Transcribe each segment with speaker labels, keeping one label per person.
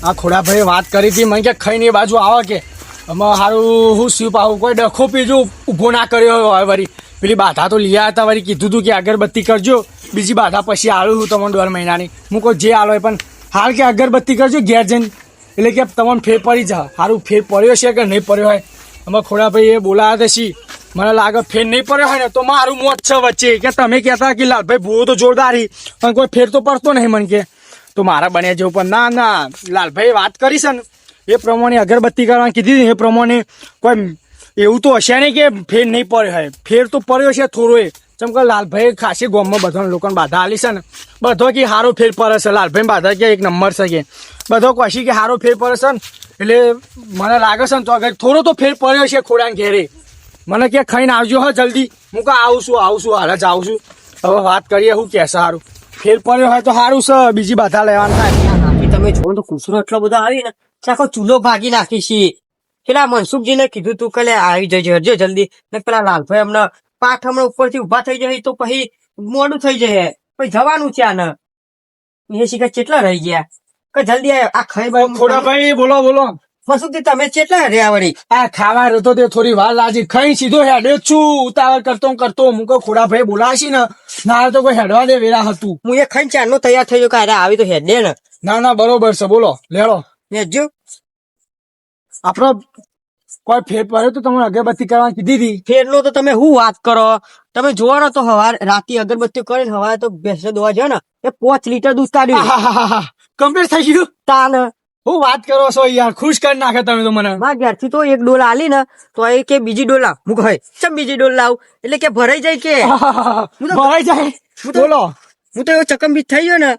Speaker 1: આ ખોડાભાઈ વાત કરી હતી મને કે ખાઈને એ બાજુ આવે કે આમાં સારું હું સ્વીપ આવું કોઈ ડખો પીજો ઊભો ના કર્યો હોય વળી પેલી બાધા તો લઈ આવ્યા હતા વળી કીધું હતું કે અગરબત્તી કરજો બીજી બાધા પછી આલું હું તમને 2 મહિનાની હું કોઈ જે આલો પણ હાલ કે અગરબત્તી કરજો ઘેર જઈને એટલે કે તમને ફેર પડી જા સારું ફેર પડ્યો છે કે નહીં પડ્યો હોય આમાં ખોડાભાઈ એ બોલાવ્યા હતા મને લાગે ફેર નહીં પડ્યો હોય ને તો મારું મોત છે વચ્ચે કે તમે કહેતા કે લાલભાઈ ભૂવો તો જોરદારી પણ કોઈ ફેર તો પડતો નહીં મને કે તો મારા બન્યા જેવું પણ ના ના લાલભાઈ વાત કરી છે ને એ પ્રમાણે અગરબત્તી કરવાની કીધી ને એ પ્રમાણે કોઈ એવું તો હશે નહીં કે ફેર નહીં પડ્યો હોય ફેર તો પડ્યો છે થોડો એ જેમ કે લાલભાઈ ખાસી ગામમાં બધા લોકોને બાધા આલી છે ને બધો કે સારો ફેર પડે છે લાલભાઈ બાધા કે 1 નંબર છે કે બધો કશી કે સારો ફેર પડે છે ને એટલે મને લાગે છે ને તો આગળ થોડો તો ફેર પડ્યો છે ખોડાને ઘેરે મને કે ખાઈને આવજો હા જલ્દી હું કા આવું છું હાલ જ આવું છું હવે વાત કરીએ શું કહેશે સારું ફેર પડ્યો હોય તો સારું છે બીજી બાધા લેવાનું થાય
Speaker 2: તમે જો તો કુસરો એટલો બધો આવી ને આખો ચૂલો ભાગી નાખી છે પેલા મનસુખજીને કીધું તું કે આવી જજો જલ્દી ને પેલા લાલભાઈ અમને પાઠ હમણાં ઉપરથી ઉભા થઈ જાય તો પછી મોડું થઈ જાય પછી જવાનું છે આને એ શીખા કેટલા રહી ગયા કે જલ્દી આ ખાઈ
Speaker 1: ખોડાભાઈ બોલો
Speaker 2: મનસુખજી તમે કેટલા રહ્યા વળી
Speaker 1: આ ખાવા રહેતો તે થોડી વાર લાગી ખાઈ સીધો હેડ્યો જ છું ઉતાવળ કરતો હું કોઈ ખોડાભાઈ બોલાશી ને ના તો કોઈ હેડવા દે વેરા હતું
Speaker 2: હું એ ખાઈને ચારનો તૈયાર થઈ ગયો કે આવી તો હેડ દે ને
Speaker 1: ના બરોબર છે બોલો લેડો
Speaker 2: નેજો
Speaker 1: આપડો કોઈ ફેર પડ્યો તો તમને અગરબત્તી કરવાની કીધી હતી
Speaker 2: ફેરનો તો તમે શું વાત કરો તમે જોવાનો તો હવાર રાતે અગરબત્તી કરીને હવારે તો ભેંસો દોવા જો ને એ 5 લીટર દૂધ કાઢ્યું
Speaker 1: કમ્પ્લીટ થઈ ગયું
Speaker 2: તાન
Speaker 1: હું વાત કરો છો યાર ખુશ કરી નાખે તમે તો મને
Speaker 2: મારા ઘરથી તો 1 ડોલ આલી ને તો એ કે બીજી ડોલ લાવ હું કહે ચમ બીજી ડોલ લાવ એટલે કે ભરાઈ જાય કે
Speaker 1: ભરાઈ જાય બોલો
Speaker 2: હું તો એવો ચકમબીજ થઈ ગયો ને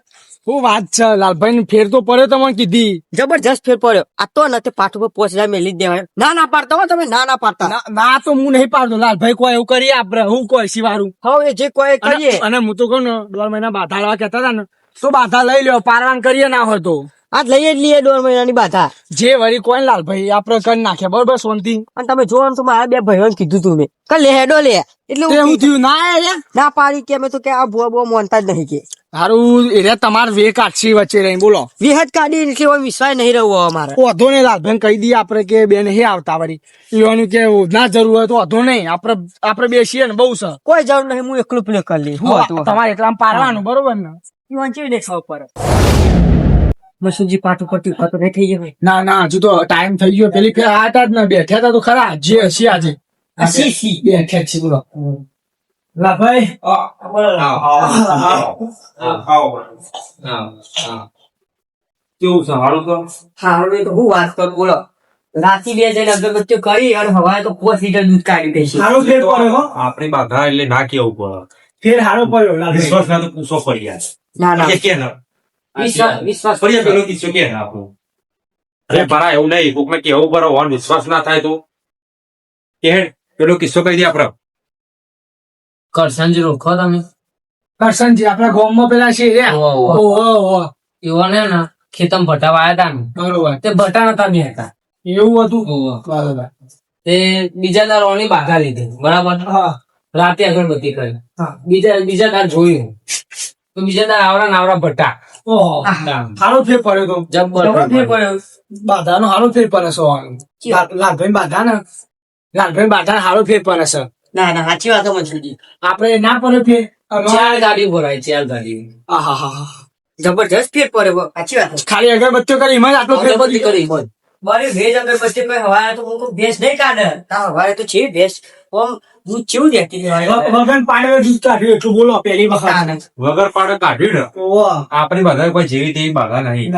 Speaker 1: શું વાત છે લાલભાઈ ને ફેર તો પડ્યો તમને કીધી
Speaker 2: જબરજસ્ત ફેર પડ્યો આ તો નથી પાઠ ઉપર 5000 મેલી જ દેવાય ના પાડતા હો તમે ના પાડતા
Speaker 1: ના તો હું નહીં પાડતો લાલભાઈ કોઈ એવું કરીએ આપડે હું કોઈ સિવારું
Speaker 2: હવે જે કોઈ કરીએ
Speaker 1: અને હું તો કહું ને 2 મહિના બાધા લેવા કહેતા હતા ને તો બાધા લઈ લ્યો પારવાન કરીએ ના હોય તો
Speaker 2: આજ લઈએ જ લઈએ 2 મહિનાની બાધા
Speaker 1: જે વળી કોઈ લાલભાઈ આપડે કરી નાખ્યા બરોબર શાંતિ
Speaker 2: અને તમે જોવાનું તો મારા 2 ભાઈઓને કીધું તું મેં કે લે હેડો લે એટલે
Speaker 1: એવું થયું ના
Speaker 2: પાડી કે અમે તો કે આ ભૂવા મોનતા જ નહીં કે
Speaker 1: સારું એટલે તમારે વે કાઢશી વચ્ચે રહી બોલો
Speaker 2: વિહત કાઢી એટલે વિશ્વાસ નહીં રહ્યો અમારે
Speaker 1: વધો નહીં લાલભાઈ કહી દઈએ આપડે કે બે નહીં આવતા વળી એવાનું કે ના જરૂર હોય તો વધો નહીં આપડે બેસીએ ને બહુ છે
Speaker 2: કોઈ જરૂર નહીં હું એકલું પ્લે કરી લઈ
Speaker 1: તમારે એકલા પારવાનું બરોબર ને
Speaker 2: ઈવન ચેવી દેખાવ પર મસુજી પાટ ઉપરથી ઉભા તો નહીં થઈ ગયો
Speaker 1: ના હજુ તો ટાઈમ થઈ ગયો પેલી ફેર આટા જ ના બેઠ્યા હતા તો ખરા જે હસી આજે બેઠ્યા છે બોલો લાભાઈ
Speaker 3: કેવું છે હારું તો
Speaker 2: હારું તો હું વાત કરું બોલો રાતી 2 જણ અગરબત્તીઓ કરી અને હવારે તો 5 લીટર દૂધ કાઢી દે છે
Speaker 1: સારો ફેર પડ્યો
Speaker 3: આપણી બાધા એટલે ના કેવું પડે
Speaker 1: ફેર સારો પડ્યો
Speaker 3: વિશ્વાસ ના તો પૂછો પડી જાય
Speaker 2: ના
Speaker 3: કે ના
Speaker 2: વિશ્વાસ
Speaker 3: પડી પેલો કિસ્સો કે ના આપણું અરે ભરા એવું નહીં કોક ને કેવું બરો હોન વિશ્વાસ ના થાય તો કે પેલો કિસ્સો કહી દે આપડે
Speaker 4: કરસનજી રોકો તમે
Speaker 1: કરસનજી આપડા ગામમાં પેલા છે
Speaker 4: એવો ને ખેતમ ભટાવા આવ્યા હતા
Speaker 1: બરોબર
Speaker 4: તે ભટા નતા બે હતા
Speaker 1: એવું હતું બરોબર
Speaker 4: તે બીજા દાર ઓની બાધા લીધી બરાબર રાતે અગરબત્તી કરી બીજા દાર જોયું તો બીજા દાર આવરા ભટ્ટા
Speaker 1: સારો ફેર પડ્યો તો
Speaker 4: જબ્બર ફેર પડ્યો
Speaker 1: બાધાનો સારો ફેર પડે છે લાલભાઈ બાધા સારો ફેર પડે છે
Speaker 2: ના સાચી વાત મજૂરી
Speaker 1: આપડે ના પડે ફેર
Speaker 4: 4 ગાડી ભરાય 4 ગાડી
Speaker 2: જબરજસ્ત ફેર પડે સાચી વાત
Speaker 1: ખાલી અગરબત્તીઓ કરી એમાં જ આટલો ફેર
Speaker 4: અગરબત્તી કરી બોલ
Speaker 2: મારી ભેજ અગરબત્તી કોઈ હવારે તો હું ભેંસ નહીં કાઢે હવારે તો છે ભેંસ આમ દૂધ ચેવું દેખતી
Speaker 1: વગર પાડે દૂધ કાઢ્યું એટલું બોલો પેલી વખત
Speaker 3: વગર પાડે કાઢ્યું ને આપણી બાધા કોઈ જેવી તેવી બાધા નહીં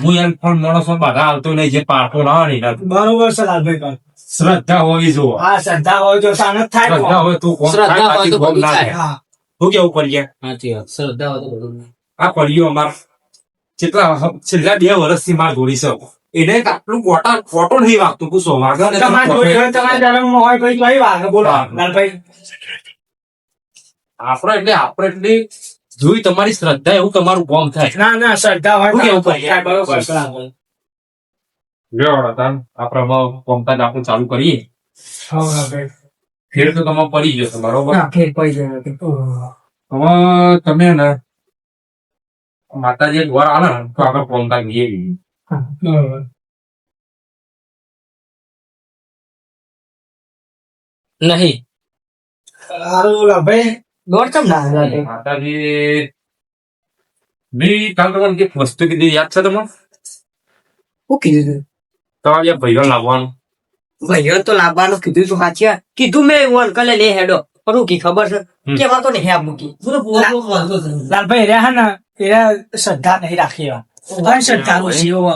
Speaker 3: હું એમ પણ માણસો બાધા આવતો નહીં જે પાઠો ના નહીં
Speaker 1: બરોબર છે લાલભાઈ
Speaker 3: શ્રદ્ધા હોવી જો
Speaker 1: હા શ્રદ્ધા હોય તો સાનત થાય
Speaker 3: શ્રદ્ધા હોય તું કોણ
Speaker 4: શ્રદ્ધા હોય તો બધું
Speaker 3: ના
Speaker 4: થાય.
Speaker 3: થાય હું કેવું કરીએ
Speaker 4: સાચી વાત શ્રદ્ધા હોય તો બધું
Speaker 3: આ પડ્યો અમાર છેલ્લા 2 વર્ષથી માર જોડી છે એને આટલું ફોટો નહીં વાગતું પૂછો વાગે ને
Speaker 1: હોય કોઈ કઈ વાગે બોલો લાલભાઈ
Speaker 3: આપણે એટલે જોઈ તમારી શ્રદ્ધા એવું તમારું કામ થાય
Speaker 1: ના શ્રદ્ધા હોય
Speaker 3: હું કેવું કરીએ?
Speaker 1: બરોબર છે લાલભાઈ.
Speaker 3: આપણે કોમકાજ આપણે ચાલુ કરીએ ફેર તો તમે પડી ગયો છે બરોબર
Speaker 2: ફેર પડી જાય
Speaker 3: હવે તમે ને માતાજી એક વાર આવે ને તો આપણે કોમકાજ લઈએ
Speaker 1: બરોબર.
Speaker 4: નહીં.
Speaker 1: હારું લાલભાઈ.
Speaker 2: દોડ કેમ ના આવ્યા?
Speaker 3: માતાજી મેં કાલ તમને એક વસ્તુ કીધી યાદ છે તમને?
Speaker 2: શું કીધું તું?
Speaker 3: તમારે જે ભાઈઓ લાવવાનું
Speaker 2: ભાઈઓ તો લાવવાનું કીધું તું સાચી વાત. કીધું મેં એવું અંકલે લે હેડો પણ હું કી ખબર છે કે એમાં તો નહીં આપું કી.
Speaker 1: લાલભાઈ રહ્યા ને એના શ્રદ્ધા નહીં રાખી એવા. અંધશ્રદ્ધાળુ છે એવો.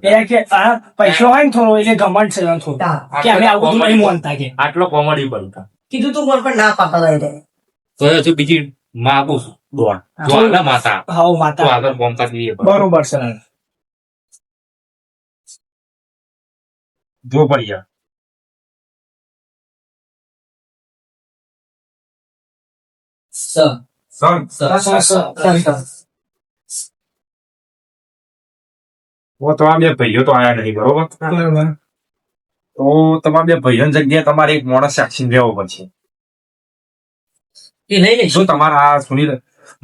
Speaker 1: એ કે આ પૈસો હોય ને થોડો એટલે ઘમંડ છે એનો થોડો. કે અમે આવું બધું નહીં માનતા કે.
Speaker 3: આટલો કોમેડી બનતા
Speaker 2: કીધું તું મને પણ ના પાડતા હતા એટલે.
Speaker 3: તો હજુ બીજી માગું છું દોડ જો આગળ માતા
Speaker 1: હાઉ
Speaker 3: તો
Speaker 1: માતા.
Speaker 3: આગળ કોમતા જઈએ
Speaker 1: બરોબર છે.
Speaker 3: જો પડી જા સર તમારા બે ભાઈઓ તો આયા નહીં બરોબર
Speaker 1: બરોબર.
Speaker 3: તો તમારા બે ભાઈઓની જગ્યાએ તમારે એક માણસ સાક્ષી રહેવો પડશે
Speaker 2: એ લઈ લઈશ.
Speaker 3: જો તમારા આ સુનિલ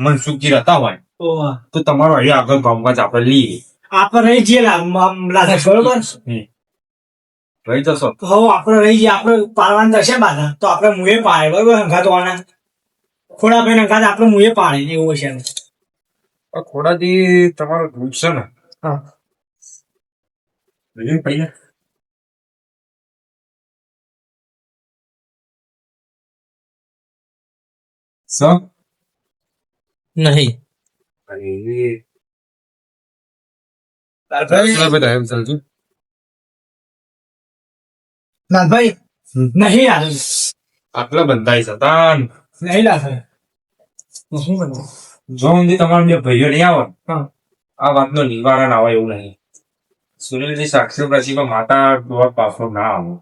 Speaker 3: મનસુખજી રહેતા હોય
Speaker 1: ઓવા.
Speaker 3: તો તમારો અહીંયા આગળ કામકાજ આપણે લઈએ
Speaker 1: આપણે રહી જઈએ લાલભાઈ બરોબર.
Speaker 3: રહી જશો
Speaker 1: હો આપણે રહી જઈએ. આપણે પાડવાનું થશે બાધા તો આપણે મુએ પાડે બરોબર. હંગાત વાના ખોડા ભાઈ હંગાત આપણે મુએ પાડે એવું છે.
Speaker 3: ખોડાથી તમારો ગ્રુપ છે ને
Speaker 2: હા.
Speaker 3: પૈસા સર
Speaker 4: નહીં.
Speaker 1: લાલભાઈ નહીં યાર
Speaker 3: આટલા બંધાઈ જતા
Speaker 1: નહીં લાલભાઈ.
Speaker 3: જો સુધી તમારા બે ભાઈઓ નહીં આવે
Speaker 1: હા.
Speaker 3: આ વાતનો નિવારણ આવે એવું નહીં. સુનિલજી સાક્ષી પ્રતિમાં માતા દોર પાછો ના આવો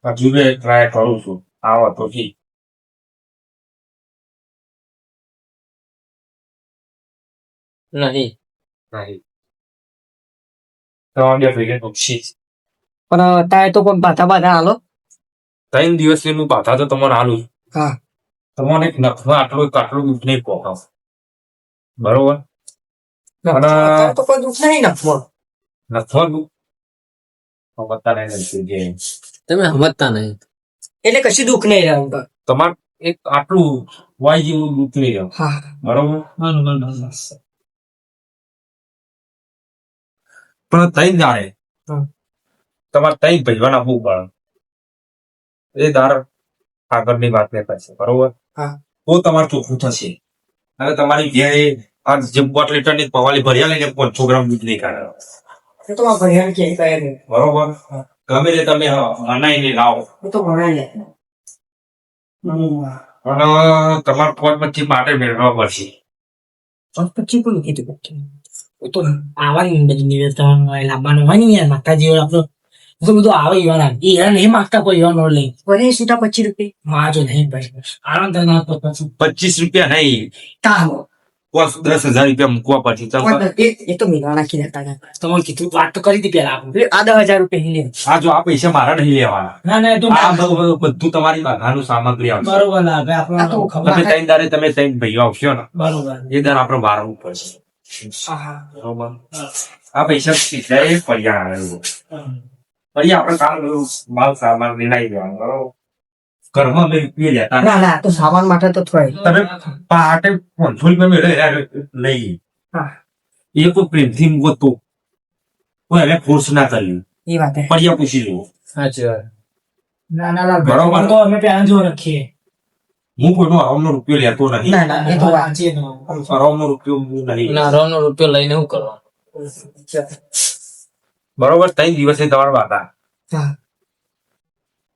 Speaker 3: હજુ બે ટ્રાય કરું છું આવો તો ઠીક
Speaker 4: નહીં.
Speaker 3: નહીં તમારા બે ભાઈઓ નુકસી
Speaker 2: પણ તારે તો કોઈ બાધા બાધા હાલો.
Speaker 3: 3 દિવસનું પાછા તો તમારે હાલું
Speaker 2: હા.
Speaker 3: તમારે એક નખમાં આટલું દુઃખ નહીં પહોંચાવ બરોબર
Speaker 2: તારે તો કોઈ દુઃખ નહીં નાખવું.
Speaker 3: નખવાનું બતાને નથી જે
Speaker 4: તમે સમજતા નહીં.
Speaker 2: એટલે કશું દુઃખ નહીં રહ્યું તો.
Speaker 3: તમારે એક આટલું વાય જેવું દુઃખ નહીં રહ્યું
Speaker 2: હા.
Speaker 3: બરોબર
Speaker 1: બરોબર.
Speaker 3: પણ તઈ જાણે
Speaker 2: હમ.
Speaker 3: તમારે તઈ ભજવા નાખવું પડે એ દાર આગળની વાત ને કરશે બરોબર
Speaker 2: હા.
Speaker 3: તો તમારે ચોખ્ખું થશે અને તમારી ઘેરે આ જે બોટ લીટરની પવાલી ભર્યા લઈને 500 ગ્રામ દૂધ નહીં કાઢે
Speaker 2: એ તો મારા ભૈયાને કે કહે નહીં.
Speaker 3: બરોબર ગમે તે તમે બનાવીને લાવો
Speaker 2: એ તો ભણાય લે.
Speaker 3: પણ તમારે પોત પછી માટે મેળવવા પડશે
Speaker 2: પછી કોઈ કીધું.
Speaker 1: એ તો આવવાની બધી નિવેદન લાવવાનું હોય ને યાર માતાજી આપણું તો બધું આવે ઈવાના એ નહીં માગતા કોઈ ઈવાનો લઈ
Speaker 2: વરે સીધા 25 રૂપિયા.
Speaker 1: માં જો નહીં ભાઈ આનંદ ના તો પછી
Speaker 3: 25 રૂપિયા નહીં
Speaker 2: તારો.
Speaker 3: 10,000 રૂપિયા મૂકવા પડશે ચાલો.
Speaker 2: એ તો મીના નાખી દેતા હતા.
Speaker 1: તમે કીધું વાત તો કરી હતી પેલા આપણે.
Speaker 2: આ 10,000 રૂપિયા લે.
Speaker 3: આ જો આ પૈસા મારા નહીં લેવાના
Speaker 1: ના ના એ તો
Speaker 3: આ બધું તમારી બાધાનું સામગ્રી આવશે
Speaker 1: બરોબર ના ભાઈ
Speaker 2: આ તો
Speaker 1: આપણે ખબર
Speaker 3: તમે 3 દાડે તમે 3 ભાઈઓ આવશો ને
Speaker 1: બરોબર.
Speaker 3: એ દર આપણે બારવું પડશે
Speaker 2: હા.
Speaker 3: બરોબર આ પૈસા સીધા એ ફરિયા આવ્યો ફરી આપણે કાલ માલ સામાન લઈને આવી જવાનું બરોબર ઘરમાં બે રૂપિયા લેતા
Speaker 2: ના ના તો સામાન માટે તો થોય.
Speaker 3: તમે પાટે 500 રૂપિયા મેળવે લઈ
Speaker 2: હા.
Speaker 3: એ કોઈ પ્રેમથી મૂકતો કોઈ હવે ફોર્સ ના કર્યું
Speaker 2: એ વાત હે.
Speaker 3: ફરિયા પૂછી જુઓ
Speaker 4: સાચી વાત.
Speaker 1: ના ના ના
Speaker 3: બરોબર.
Speaker 1: બરોબર તો અમે પેલા જો રાખીએ.
Speaker 3: હું કોઈનો આરામનો રૂપિયો લેતો નથી
Speaker 2: ના ના એ તો વાત.
Speaker 1: વાંચીએ તો.
Speaker 3: આરામનો રૂપિયો હું નહીં
Speaker 4: ના નો રૂપિયો લઈને શું કરવાનું?
Speaker 3: બરોબર 3 દિવસે તમારા બાધા
Speaker 2: હા.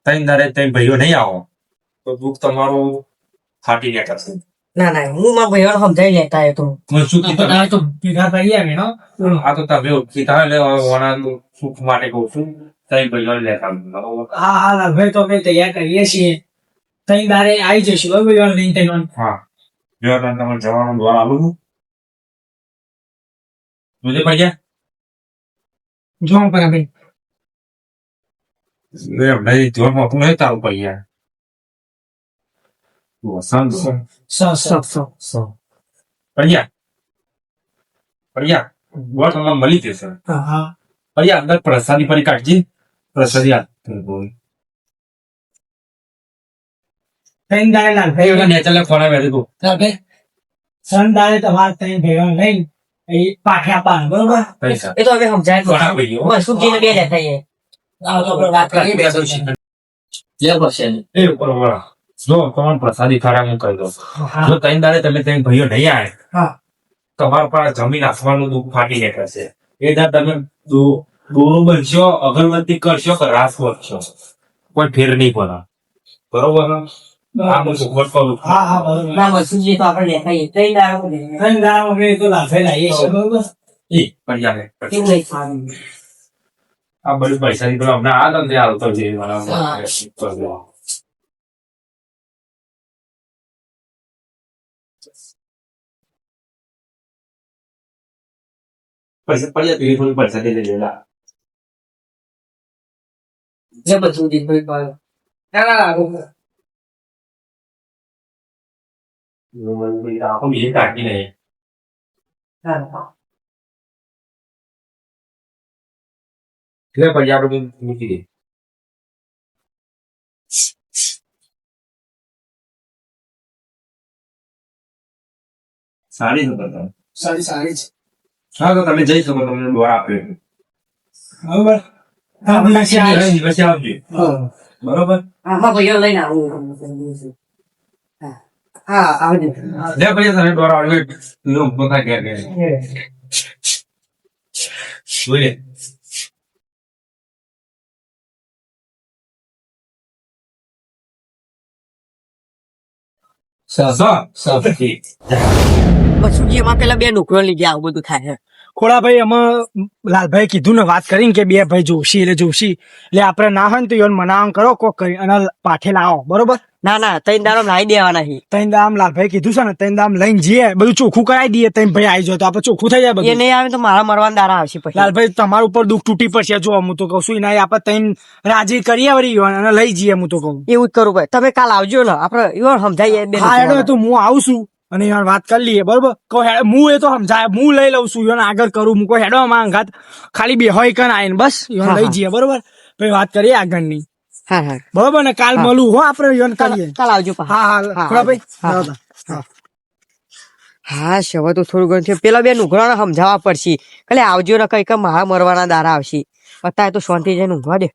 Speaker 3: 3 દાડે 3 ભાઈઓ નહીં આવો તો દુઃખ તમારું ફાટી નીકળશે
Speaker 2: ના ના હું મારા ભૈયાને સમજાઈ લેતા એ તો.
Speaker 3: મનસુખજી તમે
Speaker 1: આ તો ભેગા કરીએ અમે નો.
Speaker 3: આ તો તમે ઓળખીતા એટલે ઓના સુખ માટે કહું છું તઈ ભાઈઓ લેતા બરોબર
Speaker 1: હા હા લાલભાઈ તો અમે તૈયાર કરીએ છીએ. તઈ બારે આવી જઈશું બરોબર ઈવાનો લઈને તઈ.
Speaker 3: હા જો તમે જવાનું દ્વાર આલું છું જોજે પૈયા
Speaker 1: જો પર ભાઈ
Speaker 3: ભાઈ જોર મોટું નહીં તારું પૈયા પૈયા પૈયા બોલ તમને મળી જશે
Speaker 1: હા હા
Speaker 3: ફરી અંદર પ્રસાદી ફરી કાઢજી પ્રસાદી
Speaker 1: ત્રણ દાડે લાલભાઈ
Speaker 3: નેચરલે ખોરા વેરી તું
Speaker 4: લાલભાઈ
Speaker 1: ત્રણ દાડે તમારે ત્રણ ભેગા લઈને એ પાઠે આપવાનું બરોબર
Speaker 3: પૈસા
Speaker 2: એ તો હવે સમજાય
Speaker 3: ખોરા ભાઈઓ
Speaker 2: મનસુખજીને બે લેતા આવીએ.
Speaker 4: આ તો આપણે વાત કરી બેસો છે લે પડશે
Speaker 3: એ ઉપર વાળા જો તમારે પ્રસાદી ખરા હું કહી દઉં જો ત્રણ દાડે તમે ત્રણ ભાઈઓ નહીં આવે
Speaker 1: હા.
Speaker 3: તમારા પર જમીન આસમાનનું દુઃખ ફાટી નીકળશે એ દાડ તમે દોરું બનશો અગરબત્તી કરશો કે રાસ વધશો કોઈ ફેર નહીં પડે બરોબર ને? આ હું સુખવટ કરું
Speaker 1: હા હા બરોબર
Speaker 2: ના મનસુખજી તો આપણે લેતા આવીએ. ત્રણ દાડા લઈએ.
Speaker 1: ત્રણ દાડે અમે તો લાલભાઈ લાવીએ છીએ બરોબર
Speaker 3: એ પણ યાર
Speaker 2: કેવું લઈ ખાવાનું?
Speaker 3: આ બધું પૈસા ની પેલા હમણાં આ ધંધે આવતો છે પૈસા પડ્યા પેલી થોડી પૈસા દે લેલા
Speaker 2: જે મનસુખજી ભાઈ કહ્યું.
Speaker 4: ના ના લાગુ
Speaker 3: આખો બીજી કાઢી નહીં
Speaker 2: હા.
Speaker 3: એટલે પછી આપણે મૂકી દે સારી છે બધા
Speaker 1: સારી સારી છે
Speaker 3: હા તો તમે જઈ શકો તમને દ્વારા આપ્યો
Speaker 1: બરોબર હા પછી આ
Speaker 3: દિવસે આવજો બરોબર
Speaker 2: આમાં ભાઈઓ લઈને આવું. હા હા આવજો.
Speaker 3: લે પછી તને દ્વારા આવ્યો ઉભો થાય ઘેર ઘેર જોઈ લે
Speaker 2: મનસુખજી એમાં પેલા બે નોકરો લીધે આવું બધું થાય છે.
Speaker 1: ખોડાભાઈ એમાં લાલભાઈ કીધું ને વાત કરીને કે બે ભાઈ જોશી એટલે આપણે ના હોય ને તો યોન મનાવણ કરો કોક કરી અને પાઠે લાવો બરોબર
Speaker 2: ના ના ત્રણ દાડો લાવી દેવાના છે.
Speaker 1: ત્રણ દામ લાલભાઈ કીધું છે ને ત્રણ દામ લઈને જઈએ બધું ચોખ્ખું કરાવી દઈએ ત્રણ ભાઈ આવી જાય તો આપણે ચોખ્ખું થઈ જાય
Speaker 2: એ
Speaker 1: બધું
Speaker 2: નહીં આવે તો મારા મરવાના દાડા આવશે પછી.
Speaker 1: લાલભાઈ તમારા ઉપર દુઃખ તૂટી પડશે જો હું તો કહું છું એના આપણે ત્રણ રાજી કરીએ વળી યોન અને લઈ જઈએ હું તો કહું
Speaker 2: એવું જ કરું ભાઈ. તમે કાલ આવજો ને આપડે એવું સમજાઈએ બે
Speaker 1: હા એટલે તો હું આવું છું અને યાર વાત કરી લઈએ બરોબર કહો હું એ તો સમજાય હું લઈ લઉં છું યોન આગળ કરું હું કોઈ હેડો માં અંગાત ખાલી બે હોય કન આવીને બસ યોન લઈ જઈએ બરોબર પછી વાત કરીએ આગળની
Speaker 2: હા હા
Speaker 1: બરોબર ને કાલ મળું હો આપણે યોન કરીએ
Speaker 2: કાલ આવજો પાછા.
Speaker 1: હા હા ખોડાભાઈ
Speaker 2: હા.
Speaker 1: જાઓ તા.
Speaker 2: હા હવે તો થોડું ઘણું થયું. પેલા બે નુકરાને સમજાવવા પડશે. કલે આવજો ને કઈ મારા મરવાના દાડા આવશે. અત્યારે તો શાંતિ જઈને ઊંઘવા દે.